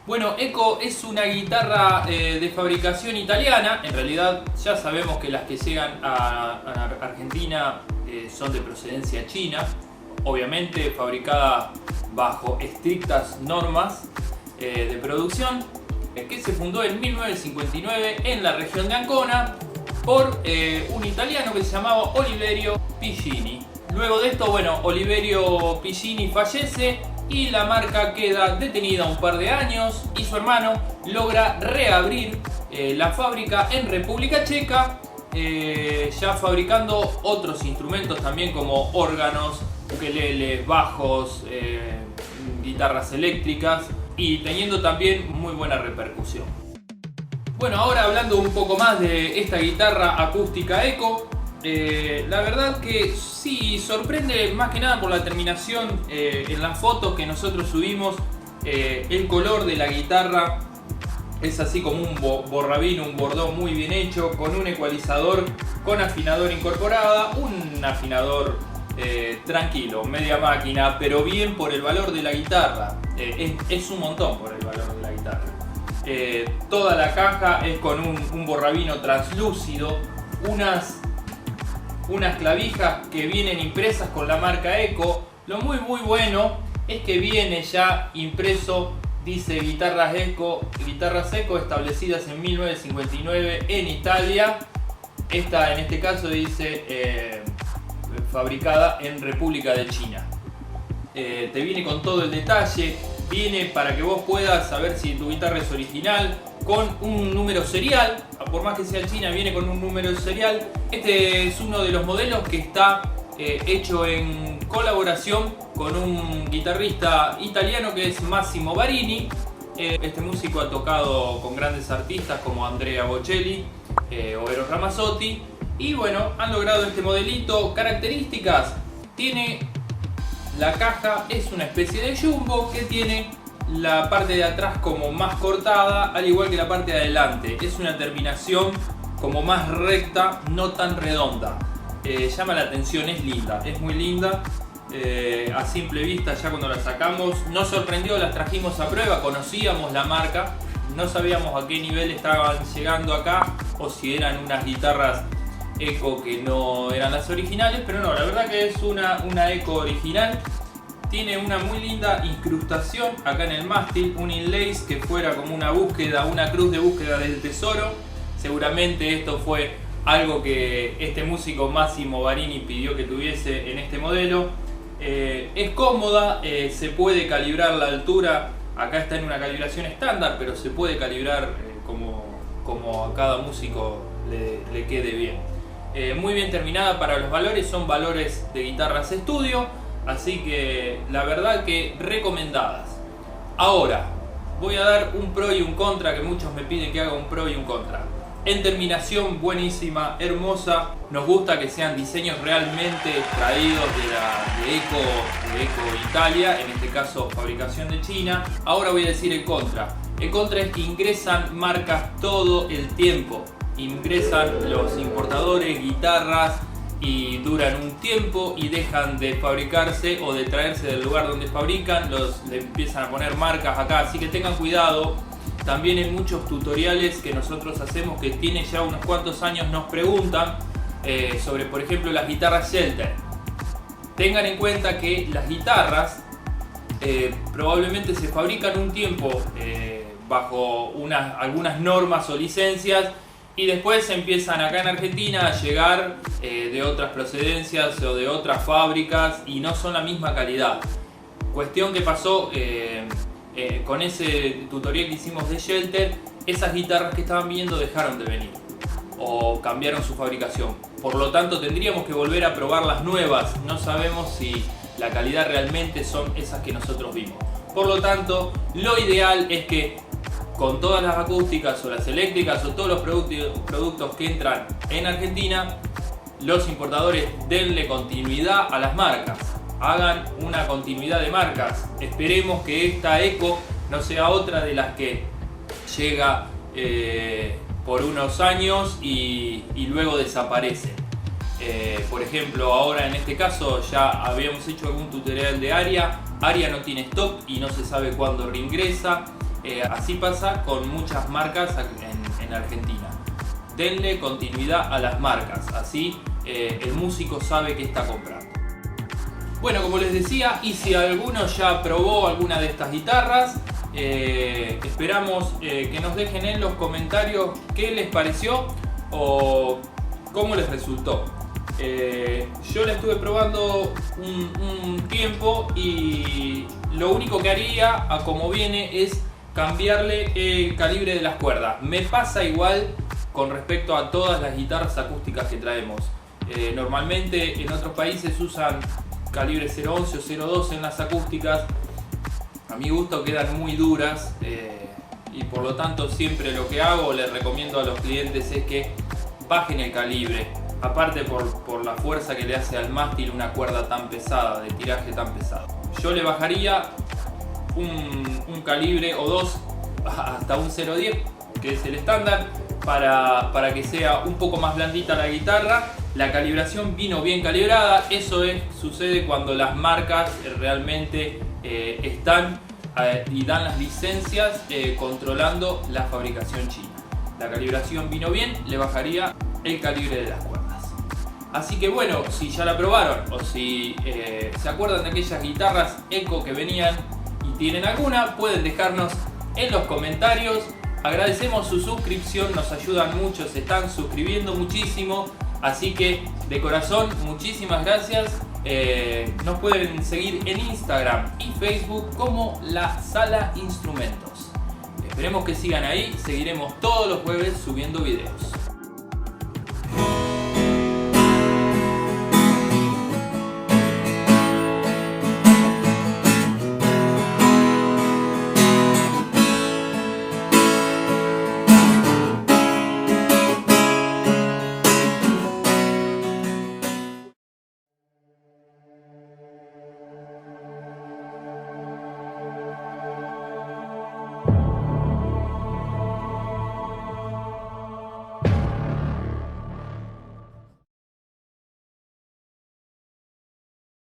Bueno, Eco es una guitarra de fabricación italiana. En realidad ya sabemos que las que llegan a Argentina son de procedencia china, obviamente fabricada bajo estrictas normas de producción, que se fundó en 1959 en la región de Ancona por un italiano que se llamaba Oliverio Pigini. Luego de esto, bueno, Oliverio Pigini fallece y la marca queda detenida un par de años y su hermano logra reabrir la fábrica en República Checa, ya fabricando otros instrumentos también como órganos, ukeleles, bajos, guitarras eléctricas y teniendo también muy buena repercusión. Bueno, ahora hablando un poco más de esta guitarra acústica Eco, la verdad que sí, sorprende más que nada por la terminación en las fotos que nosotros subimos. El color de la guitarra es así como un borrabino, un bordón muy bien hecho, con un ecualizador con afinador incorporada, un afinador tranquilo, media máquina, pero bien por el valor de la guitarra. Es un montón por el valor de la guitarra. Toda la caja es con un borrabino translúcido, unas clavijas que vienen impresas con la marca Eco. Lo muy bueno es que viene ya impreso, dice guitarras Eco establecidas en 1959 en Italia. Esta en este caso dice fabricada en República de China. Te viene con todo el detalle, viene para que vos puedas saber si tu guitarra es original, con un número serial. Por más que sea China, viene con un número serial. Este es uno de los modelos que está hecho en colaboración con un guitarrista italiano que es Massimo Barini. Este músico ha tocado con grandes artistas como Andrea Bocelli o Eros Ramazzotti. Y bueno, han logrado este modelito. Características: tiene la caja, es una especie de jumbo que tiene la parte de atrás como más cortada, al igual que la parte de adelante. Es una terminación como más recta, no tan redonda. Llama la atención, es linda, es muy linda. A simple vista, ya cuando la sacamos, nos sorprendió, las trajimos a prueba, conocíamos la marca, no sabíamos a qué nivel estaban llegando acá o si eran unas guitarras Eco que no eran las originales, pero no, la verdad que es una Eco original. Tiene una muy linda incrustación acá en el mástil, un inlace que fuera como una búsqueda, una cruz de búsqueda del tesoro. Seguramente esto fue algo que este músico Massimo Barini pidió que tuviese en este modelo. Es cómoda, se puede calibrar la altura. Acá está en una calibración estándar, pero se puede calibrar como a cada músico le quede bien. Muy bien terminada para los valores, son valores de guitarras estudio. Así que la verdad que recomendadas. Ahora voy a dar un pro y un contra, que muchos me piden que haga un pro y un contra. En terminación buenísima, hermosa. Nos gusta que sean diseños realmente traídos de Eco Italia, en este caso fabricación de China. Ahora voy a decir el contra. El contra es que ingresan marcas todo el tiempo. Ingresan los importadores, guitarras, y duran un tiempo y dejan de fabricarse o de traerse del lugar donde fabrican, le empiezan a poner marcas acá, así que tengan cuidado. También en muchos tutoriales que nosotros hacemos, que tienen ya unos cuantos años, nos preguntan sobre, por ejemplo, las guitarras Shelter. Tengan en cuenta que las guitarras probablemente se fabrican un tiempo bajo algunas normas o licencias, y después empiezan acá en Argentina a llegar de otras procedencias o de otras fábricas y no son la misma calidad. Cuestión que pasó con ese tutorial que hicimos de Shelter, esas guitarras que estaban viendo dejaron de venir o cambiaron su fabricación. Por lo tanto tendríamos que volver a probar las nuevas. No sabemos si la calidad realmente son esas que nosotros vimos. Por lo tanto, lo ideal es que con todas las acústicas o las eléctricas o todos los productos que entran en Argentina, los importadores denle continuidad a las marcas, hagan una continuidad de marcas. Esperemos que esta Eco no sea otra de las que llega por unos años y luego desaparece. Por ejemplo, ahora en este caso ya habíamos hecho algún tutorial de Aria. Aria no tiene stock y no se sabe cuándo reingresa. Así pasa con muchas marcas en Argentina. Denle continuidad a las marcas, así el músico sabe qué está comprando. Bueno, como les decía, y si alguno ya probó alguna de estas guitarras, esperamos que nos dejen en los comentarios qué les pareció o cómo les resultó. Yo la estuve probando un tiempo y lo único que haría a como viene es cambiarle el calibre de las cuerdas. Me pasa igual con respecto a todas las guitarras acústicas que traemos. Normalmente en otros países usan calibre 0.11 o 0.12 en las acústicas. A mi gusto quedan muy duras y por lo tanto siempre lo que hago, les recomiendo a los clientes es que bajen el calibre. Aparte por la fuerza que le hace al mástil una cuerda tan pesada, de tiraje tan pesado. Yo le bajaría un calibre o dos hasta un 0.10, que es el estándar, para que sea un poco más blandita la guitarra. La calibración vino bien calibrada. Eso sucede cuando las marcas realmente están y dan las licencias controlando la fabricación china. La calibración vino bien, le bajaría el calibre de las cuerdas. Así que bueno, si ya la probaron o si se acuerdan de aquellas guitarras Eco que venían y tienen alguna, pueden dejarnos en los comentarios. Agradecemos su suscripción, nos ayudan mucho, se están suscribiendo muchísimo. Así que de corazón, muchísimas gracias. Nos pueden seguir en Instagram y Facebook como La Sala Instrumentos. Esperemos que sigan ahí, seguiremos todos los jueves subiendo videos.